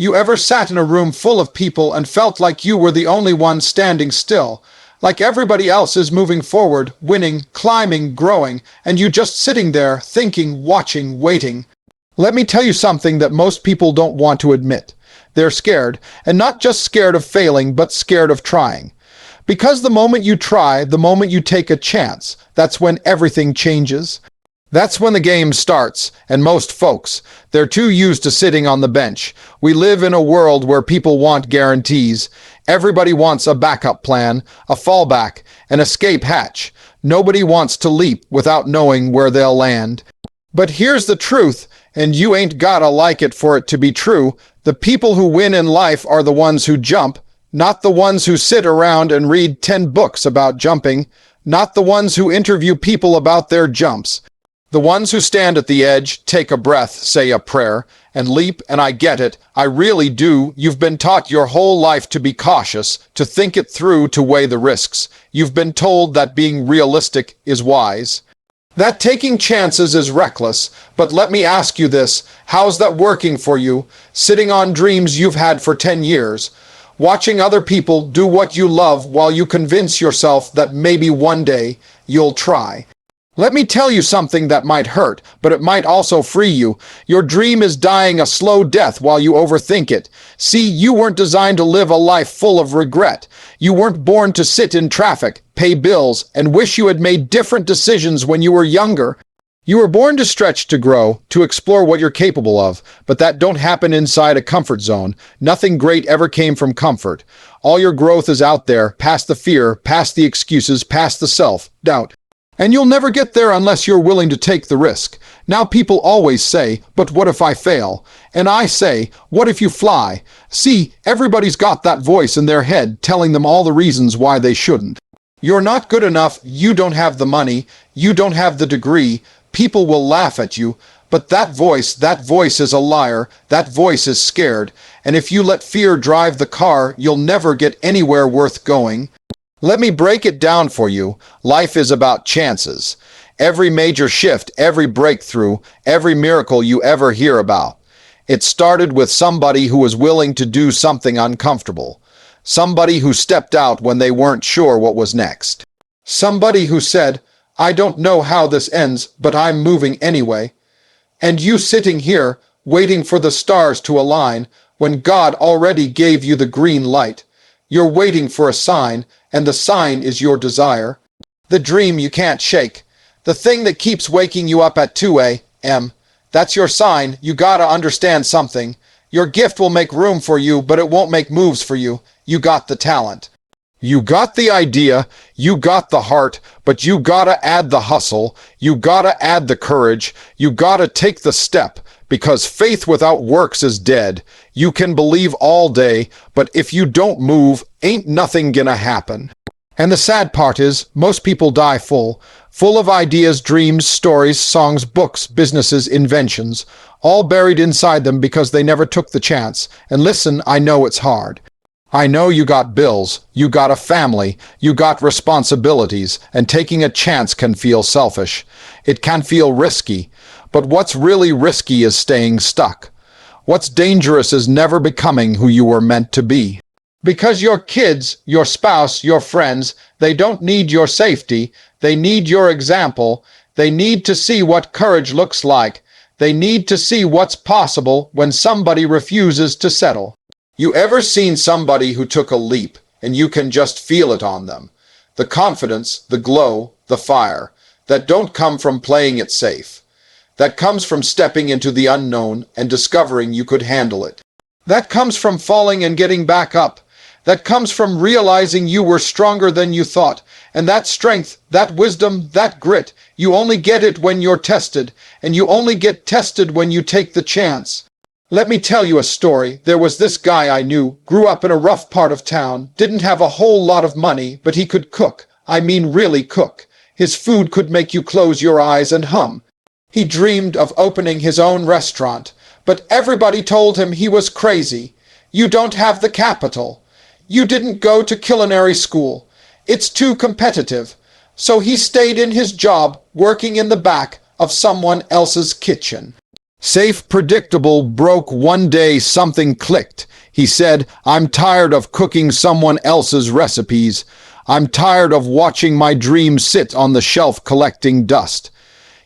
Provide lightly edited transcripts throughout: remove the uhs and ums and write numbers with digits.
You ever sat in a room full of people and felt like you were the only one standing still? Like everybody else is moving forward, winning, climbing, growing, and you just sitting there, thinking, watching, waiting. Let me tell you something that most people don't want to admit. They're scared, and not just scared of failing, but scared of trying. Because the moment you try, the moment you take a chance, that's when everything changes. That's when the game starts, and most folks, they're too used to sitting on the bench. We live in a world where people want guarantees. Everybody wants a backup plan, a fallback, an escape hatch. Nobody wants to leap without knowing where they'll land. But here's the truth, and you ain't gotta like it for it to be true. The people who win in life are the ones who jump, not the ones who sit around and read 10 books about jumping, not the ones who interview people about their jumps. The ones who stand at the edge, take a breath, say a prayer, and leap. And I get it, I really do. You've been taught your whole life to be cautious, to think it through, to weigh the risks. You've been told that being realistic is wise, that taking chances is reckless. But let me ask you this, how's that working for you? Sitting on dreams you've had for 10 years, watching other people do what you love while you convince yourself that maybe one day you'll try. Let me tell you something that might hurt, but it might also free you. Your dream is dying a slow death while you overthink it. See, you weren't designed to live a life full of regret. You weren't born to sit in traffic, pay bills, and wish you had made different decisions when you were younger. You were born to stretch, to grow, to explore what you're capable of, but that don't happen inside a comfort zone. Nothing great ever came from comfort. All your growth is out there, past the fear, past the excuses, past the self-doubt. And you'll never get there unless you're willing to take the risk. Now people always say, but what if I fail? And I say, what if you fly? See, everybody's got that voice in their head telling them all the reasons why they shouldn't. You're not good enough, you don't have the money, you don't have the degree, people will laugh at you. But that voice is a liar, that voice is scared. And if you let fear drive the car, you'll never get anywhere worth going. Let me break it down for you. Life is about chances. Every major shift, every breakthrough, every miracle you ever hear about. It started with somebody who was willing to do something uncomfortable. Somebody who stepped out when they weren't sure what was next. Somebody who said, I don't know how this ends, but I'm moving anyway. And you sitting here, waiting for the stars to align, when God already gave you the green light. You're waiting for a sign, and the sign is your desire. The dream you can't shake. The thing that keeps waking you up at 2 a.m. That's your sign. You gotta understand something. Your gift will make room for you, but it won't make moves for you. You got the talent. You got the idea. You got the heart, but you gotta add the hustle. You gotta add the courage. You gotta take the step. Because faith without works is dead. You can believe all day, but if you don't move, ain't nothing gonna happen. And the sad part is, most people die full of ideas, dreams, stories, songs, books, businesses, inventions, all buried inside them because they never took the chance. And listen, I know it's hard. I know you got bills, you got a family, you got responsibilities, and taking a chance can feel selfish. It can feel risky. But what's really risky is staying stuck. What's dangerous is never becoming who you were meant to be. Because your kids, your spouse, your friends, they don't need your safety. They need your example. They need to see what courage looks like. They need to see what's possible when somebody refuses to settle. You ever seen somebody who took a leap and you can just feel it on them? The confidence, the glow, the fire that don't come from playing it safe. That comes from stepping into the unknown and discovering you could handle it. That comes from falling and getting back up. That comes from realizing you were stronger than you thought. And that strength, that wisdom, that grit, you only get it when you're tested. And you only get tested when you take the chance. Let me tell you a story. There was this guy I knew, grew up in a rough part of town, didn't have a whole lot of money, but he could cook. I mean really cook. His food could make you close your eyes and hum. He dreamed of opening his own restaurant, but everybody told him he was crazy. You don't have the capital. You didn't go to culinary school. It's too competitive. So he stayed in his job, working in the back of someone else's kitchen. Safe, predictable, broke. One day something clicked. He said, "I'm tired of cooking someone else's recipes. I'm tired of watching my dreams sit on the shelf collecting dust."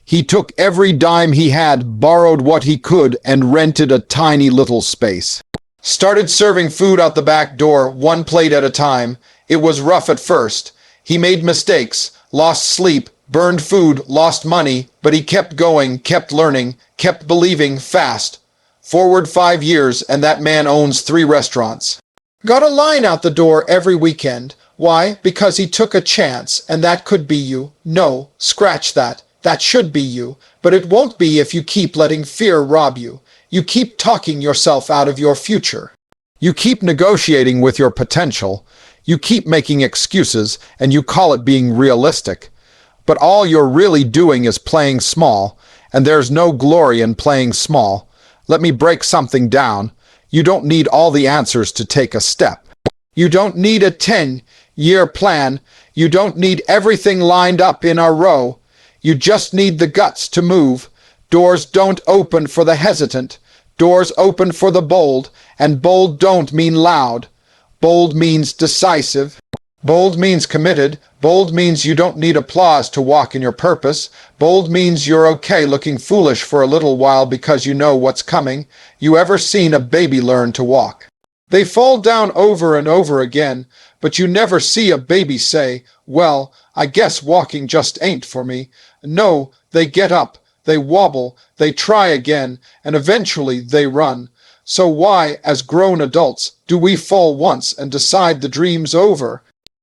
He took every dime he had, borrowed what he could, and rented a tiny little space. Started serving food out the back door, one plate at a time. It was rough at first. He made mistakes, lost sleep, burned food, lost money, but he kept going, kept learning, kept believing fast. Forward 5 years, and that man owns 3 restaurants. Got a line out the door every weekend. Why? Because he took a chance, and that could be you. No, scratch that. That should be you. But it won't be if you keep letting fear rob you. You keep talking yourself out of your future. You keep negotiating with your potential. You keep making excuses, and you call it being realistic. But all you're really doing is playing small, and there's no glory in playing small. Let me break something down. You don't need all the answers to take a step. You don't need a 10-year plan. You don't need everything lined up in a row. You just need the guts to move. Doors don't open for the hesitant. Doors open for the bold, and bold don't mean loud. Bold means decisive. Bold means committed. Bold means you don't need applause to walk in your purpose. Bold means you're okay looking foolish for a little while because you know what's coming. You ever seen a baby learn to walk? They fall down over and over again, but you never see a baby say, "Well, I guess walking just ain't for me." No, they get up, they wobble, they try again, and eventually they run. So why, as grown adults, do we fall once and decide the dream's over?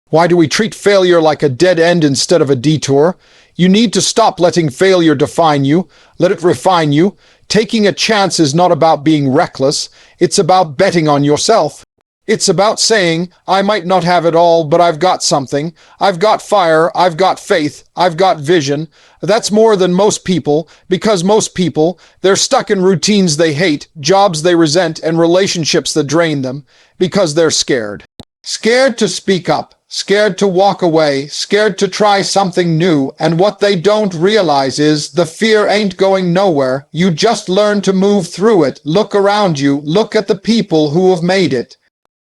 Why do we treat failure like a dead end instead of a detour? You need to stop letting failure define you. Let it refine you. Taking a chance is not about being reckless. It's about betting on yourself. It's about saying, "I might not have it all, but I've got something. I've got fire, I've got faith, I've got vision." That's more than most people, because most people, they're stuck in routines they hate, jobs they resent, and relationships that drain them, because they're scared. Scared to speak up, scared to walk away, scared to try something new, and what they don't realize is the fear ain't going nowhere. You just learn to move through it. Look around you, look at the people who have made it.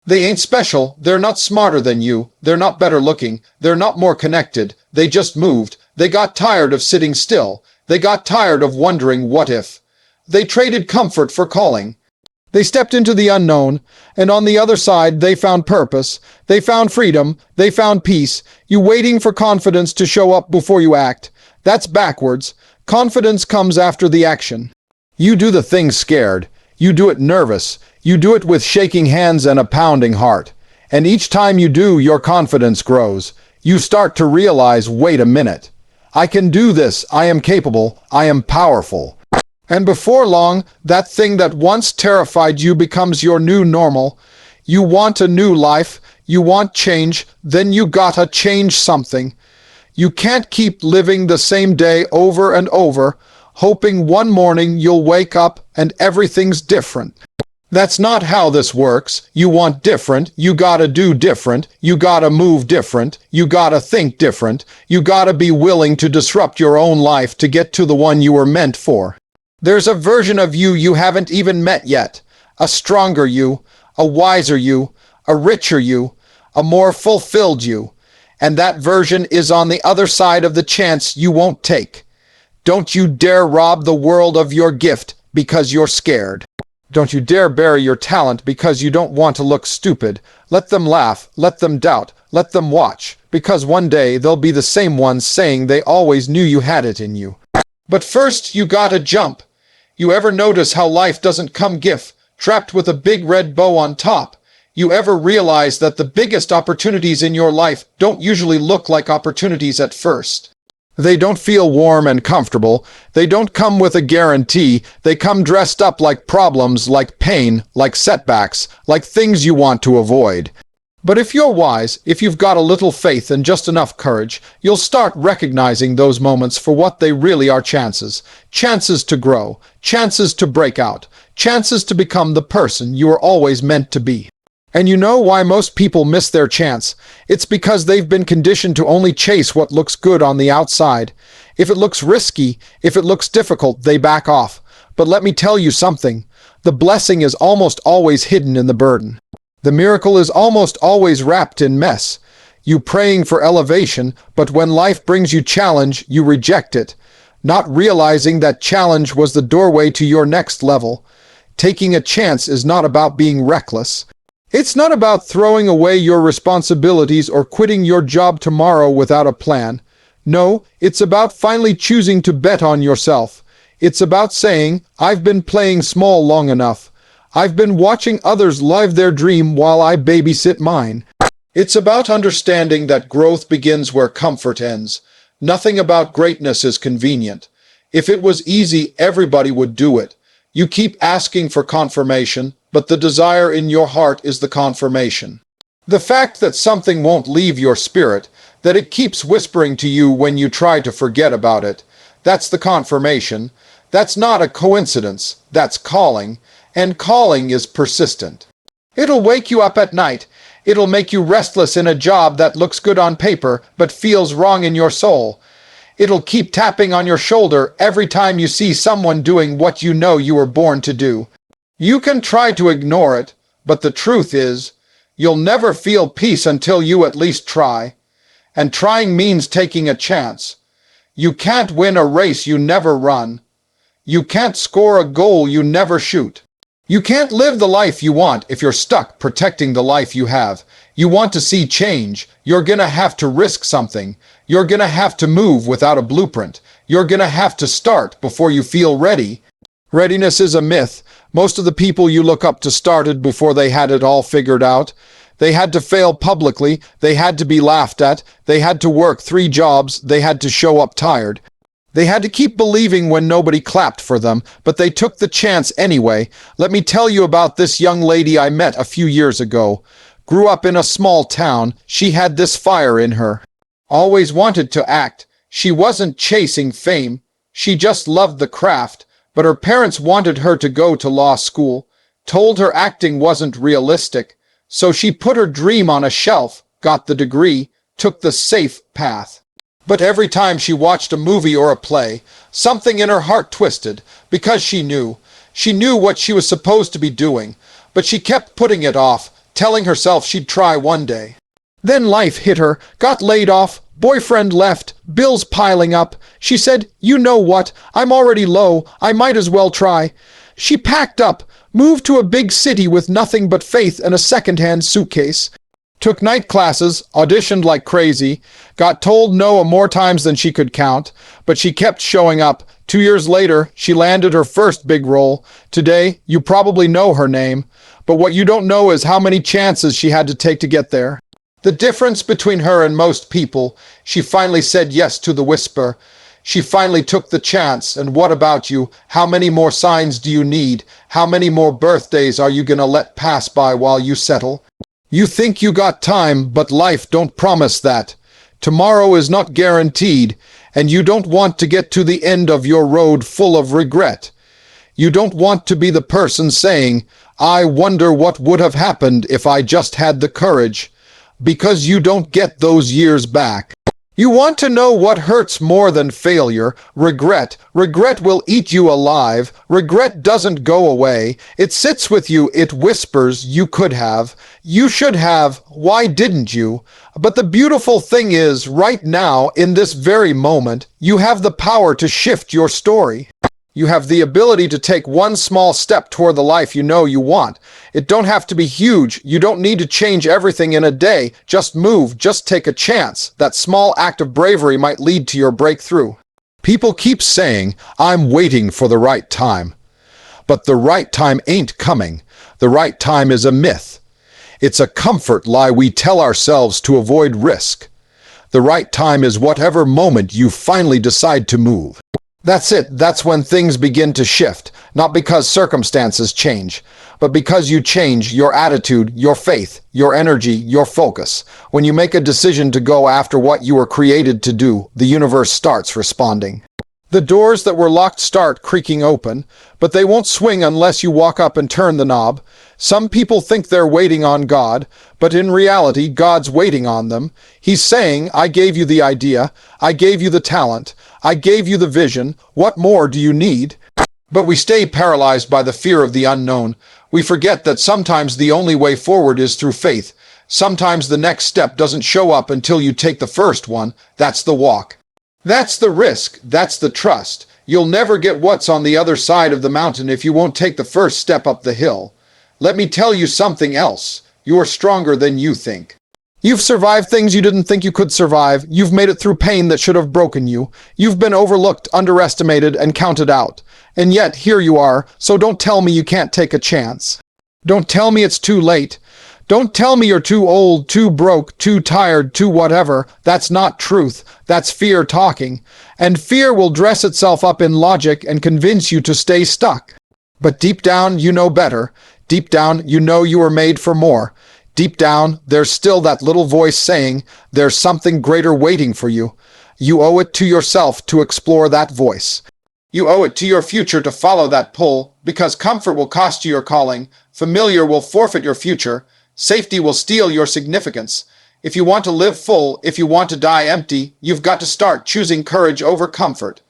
They ain't special, they're not smarter than you, they're not better looking, they're not more connected, they just moved. They got tired of sitting still, they got tired of wondering what if. They traded comfort for calling. They stepped into the unknown, and on the other side they found purpose, they found freedom, they found peace. You waiting for confidence to show up before you act. That's backwards. Confidence comes after the action. You do the thing scared. You do it nervous. You do it with shaking hands and a pounding heart. And each time you do, your confidence grows. You start to realize, wait a minute. I can do this. I am capable. I am powerful. And before long, that thing that once terrified you becomes your new normal. You want a new life. You want change. Then you gotta change something. You can't keep living the same day over and over, hoping one morning you'll wake up and everything's different. That's not how this works. You want different, you gotta do different, you gotta move different, you gotta think different, you gotta be willing to disrupt your own life to get to the one you were meant for. There's a version of you you haven't even met yet. A stronger you, a wiser you, a richer you, a more fulfilled you. And that version is on the other side of the chance you won't take. Don't you dare rob the world of your gift because you're scared. Don't you dare bury your talent because you don't want to look stupid. Let them laugh, let them doubt, let them watch, because one day they'll be the same ones saying they always knew you had it in you. But first you gotta jump. You ever notice how life doesn't come GIF, trapped with a big red bow on top? You ever realize that the biggest opportunities in your life don't usually look like opportunities at first? They don't feel warm and comfortable. They don't come with a guarantee. They come dressed up like problems, like pain, like setbacks, like things you want to avoid. But if you're wise, if you've got a little faith and just enough courage, you'll start recognizing those moments for what they really are: chances. Chances to grow, chances to break out, chances to become the person you were always meant to be. And you know why most people miss their chance? It's because they've been conditioned to only chase what looks good on the outside. If it looks risky, if it looks difficult, they back off. But let me tell you something. The blessing is almost always hidden in the burden. The miracle is almost always wrapped in mess. You praying for elevation, but when life brings you challenge, you reject it, not realizing that challenge was the doorway to your next level. Taking a chance is not about being reckless. It's not about throwing away your responsibilities or quitting your job tomorrow without a plan. No, it's about finally choosing to bet on yourself. It's about saying, I've been playing small long enough. I've been watching others live their dream while I babysit mine. It's about understanding that growth begins where comfort ends. Nothing about greatness is convenient. If it was easy, everybody would do it. You keep asking for confirmation, but the desire in your heart is the confirmation. The fact that something won't leave your spirit, that it keeps whispering to you when you try to forget about it, that's the confirmation. That's not a coincidence, that's calling, and calling is persistent. It'll wake you up at night. It'll make you restless in a job that looks good on paper but feels wrong in your soul. It'll keep tapping on your shoulder every time you see someone doing what you know you were born to do. You can try to ignore it, but the truth is, you'll never feel peace until you at least try. And trying means taking a chance. You can't win a race you never run. You can't score a goal you never shoot. You can't live the life you want if you're stuck protecting the life you have. You want to see change, you're gonna have to risk something. You're gonna have to move without a blueprint. You're gonna have to start before you feel ready. Readiness is a myth. Most of the people you look up to started before they had it all figured out. They had to fail publicly, they had to be laughed at, they had to work 3 jobs, they had to show up tired. They had to keep believing when nobody clapped for them, but they took the chance anyway. Let me tell you about this young lady I met a few years ago. Grew up in a small town, she had this fire in her. Always wanted to act. She wasn't chasing fame. She just loved the craft, but her parents wanted her to go to law school, told her acting wasn't realistic. So she put her dream on a shelf, got the degree, took the safe path. But every time she watched a movie or a play, something in her heart twisted, because she knew what she was supposed to be doing, but she kept putting it off, telling herself she'd try one day. Then life hit her, got laid off, boyfriend left, bills piling up. She said, you know what, I'm already low, I might as well try. She packed up, moved to a big city with nothing but faith and a second-hand suitcase. Took night classes, auditioned like crazy, got told no more times than she could count, but she kept showing up. 2 years later, she landed her first big role. Today, you probably know her name, but what you don't know is how many chances she had to take to get there. The difference between her and most people, she finally said yes to the whisper. She finally took the chance, and what about you? How many more signs do you need? How many more birthdays are you gonna let pass by while you settle? You think you got time, but life don't promise that. Tomorrow is not guaranteed, and you don't want to get to the end of your road full of regret. You don't want to be the person saying, I wonder what would have happened if I just had the courage, because you don't get those years back. You want to know what hurts more than failure? Regret. Regret will eat you alive. Regret doesn't go away. It sits with you. It whispers, you could have. You should have. Why didn't you? But the beautiful thing is, right now, in this very moment, you have the power to shift your story. You have the ability to take one small step toward the life you know you want. It don't have to be huge. You don't need to change everything in a day. Just move. Just take a chance. That small act of bravery might lead to your breakthrough. People keep saying, I'm waiting for the right time. But the right time ain't coming. The right time is a myth. It's a comfort lie we tell ourselves to avoid risk. The right time is whatever moment you finally decide to move. That's it. That's when things begin to shift, not because circumstances change, but because you change your attitude, your faith, your energy, your focus. When you make a decision to go after what you were created to do, the universe starts responding. The doors that were locked start creaking open, but they won't swing unless you walk up and turn the knob. Some people think they're waiting on God, but in reality, God's waiting on them. He's saying, I gave you the idea, I gave you the talent, I gave you the vision, what more do you need? But we stay paralyzed by the fear of the unknown. We forget that sometimes the only way forward is through faith. Sometimes the next step doesn't show up until you take the first one. That's the walk. That's the risk. That's the trust. You'll never get what's on the other side of the mountain if you won't take the first step up the hill. Let me tell you something else. You're stronger than you think. You've survived things you didn't think you could survive. You've made it through pain that should have broken you. You've been overlooked, underestimated, and counted out. And yet, here you are, so don't tell me you can't take a chance. Don't tell me it's too late. Don't tell me you're too old, too broke, too tired, too whatever. That's not truth. That's fear talking. And fear will dress itself up in logic and convince you to stay stuck. But deep down, you know better. Deep down, you know you were made for more. Deep down, there's still that little voice saying, there's something greater waiting for you. You owe it to yourself to explore that voice. You owe it to your future to follow that pull, because comfort will cost you your calling, familiar will forfeit your future, safety will steal your significance. If you want to live full, if you want to die empty, you've got to start choosing courage over comfort.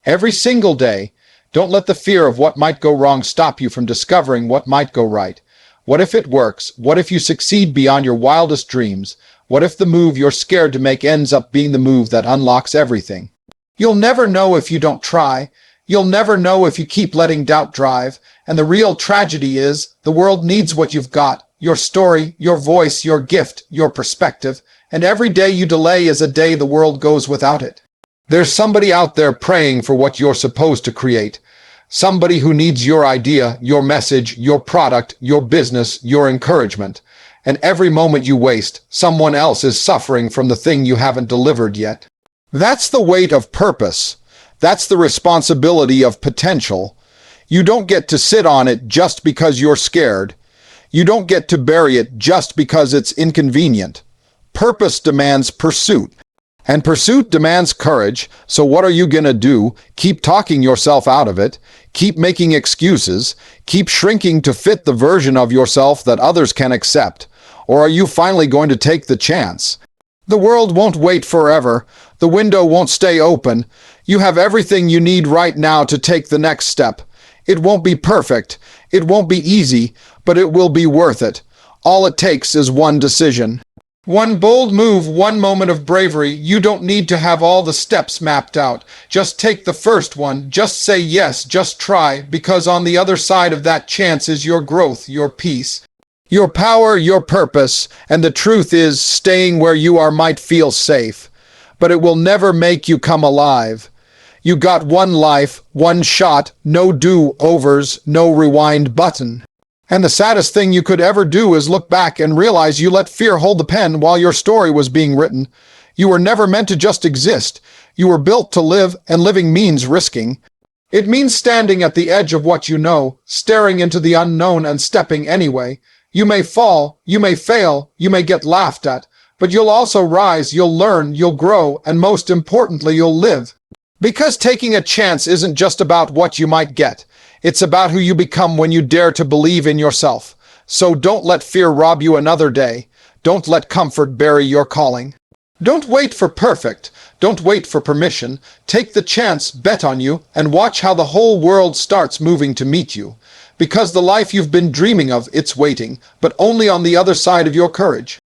Every single day, don't let the fear of what might go wrong stop you from discovering what might go right. What if it works? What if you succeed beyond your wildest dreams? What if the move you're scared to make ends up being the move that unlocks everything? You'll never know if you don't try. You'll never know if you keep letting doubt drive. And the real tragedy is, the world needs what you've got. Your story, your voice, your gift, your perspective. And every day you delay is a day the world goes without it. There's somebody out there praying for what you're supposed to create. Somebody who needs your idea, your message, your product, your business, your encouragement. And every moment you waste, someone else is suffering from the thing you haven't delivered yet. That's the weight of purpose. That's the responsibility of potential. You don't get to sit on it just because you're scared. You don't get to bury it just because it's inconvenient. Purpose demands pursuit. And pursuit demands courage, so what are you gonna do? Keep talking yourself out of it? Keep making excuses? Keep shrinking to fit the version of yourself that others can accept? Or are you finally going to take the chance? The world won't wait forever. The window won't stay open. You have everything you need right now to take the next step. It won't be perfect. It won't be easy, but it will be worth it. All it takes is one decision. One bold move, one moment of bravery. You don't need to have all the steps mapped out. Just take the first one. Just say yes, just try, because on the other side of that chance is your growth, your peace, your power, your purpose. And the truth is, staying where you are might feel safe, but it will never make you come alive. You got one life, one shot, no do-overs, no rewind button. And the saddest thing you could ever do is look back and realize you let fear hold the pen while your story was being written. You were never meant to just exist. You were built to live, and living means risking. It means standing at the edge of what you know, staring into the unknown and stepping anyway. You may fall, you may fail, you may get laughed at, but you'll also rise, you'll learn, you'll grow, and most importantly, you'll live. Because taking a chance isn't just about what you might get. It's about who you become when you dare to believe in yourself. So don't let fear rob you another day. Don't let comfort bury your calling. Don't wait for perfect. Don't wait for permission. Take the chance, bet on you, and watch how the whole world starts moving to meet you. Because the life you've been dreaming of, it's waiting, but only on the other side of your courage.